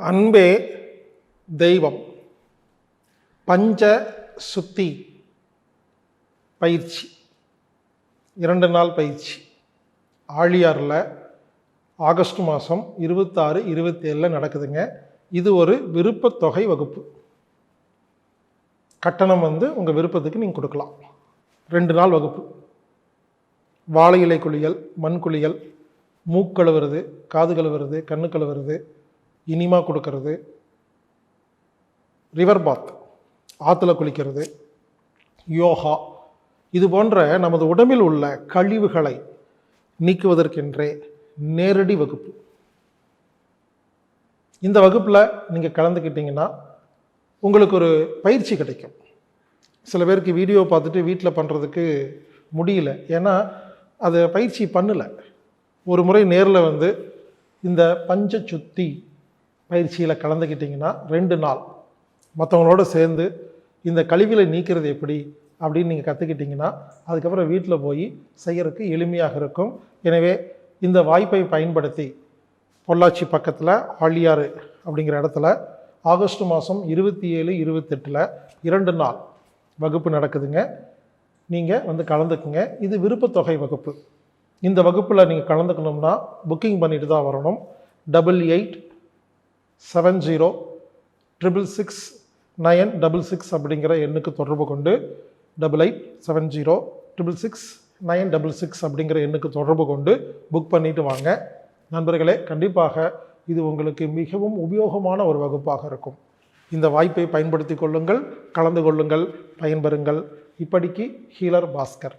அன்பே தெய்வம் பஞ்ச சுத்தி பயிற்சி 2 நாள் பயிற்சி ஆழியாரில் ஆகஸ்ட் மாதம் 26, 27 நடக்குதுங்க. இது ஒரு விருப்பத்தொகை வகுப்பு. கட்டணம் உங்கள் விருப்பத்துக்கு நீங்கள் கொடுக்கலாம். 2 நாள் வகுப்பு. வாழை இலை குளியல், மண் குளியல், மூக்கழுவுறது, காது கழுவுறது, கண்ணு கழுவுறது, இனிமா கொடுக்கறது, ரிவர் பாத் ஆற்றுல குளிக்கிறது, யோகா, இது போன்ற நமது உடம்பில் உள்ள கழிவுகளை நீக்குவதற்கென்றே நேரடி வகுப்பு. இந்த வகுப்பில் நீங்கள் கலந்துக்கிட்டீங்கன்னா உங்களுக்கு ஒரு பயிற்சி கிடைக்கும். சில பேருக்கு வீடியோ பார்த்துட்டு வீட்டில் பண்ணுறதுக்கு முடியல, ஏன்னா அதை பயிற்சி பண்ணலை. ஒரு முறை நேரில் இந்த பஞ்ச சுத்தி பயிற்சியில் கலந்துக்கிட்டிங்கன்னா 2 நாள் மற்றவங்களோட சேர்ந்து இந்த கழிவுகளை நீக்கிறது எப்படி அப்படின்னு நீங்கள் கற்றுக்கிட்டிங்கன்னா அதுக்கப்புறம் வீட்டில் போய் செய்கிறதுக்கு எளிமையாக இருக்கும். எனவே இந்த வாய்ப்பை பயன்படுத்தி பொள்ளாச்சி பக்கத்தில் ஆழியாறு அப்படிங்கிற இடத்துல ஆகஸ்ட் மாதம் 27, 28 2 நாள் வகுப்பு நடக்குதுங்க. நீங்கள் கலந்துக்குங்க. இது விருப்பத்தொகை வகுப்பு. இந்த வகுப்பில் நீங்கள் கலந்துக்கணும்னா புக்கிங் பண்ணிட்டு தான் வரணும். 8870666966 அப்படிங்கிற எண்ணுக்கு தொடர்பு கொண்டு 8870666966 அப்படிங்கிற எண்ணுக்கு தொடர்பு கொண்டு புக் பண்ணிட்டு வாங்க. நண்பர்களே, கண்டிப்பாக இது உங்களுக்கு மிகவும் உபயோகமான ஒரு வகுப்பாக இருக்கும். இந்த வாய்ப்பை பயன்படுத்தி கொள்ளுங்கள், கலந்து கொள்ளுங்கள், பயன்பெறுங்கள். இப்படிக்கு ஹீலர் பாஸ்கர்.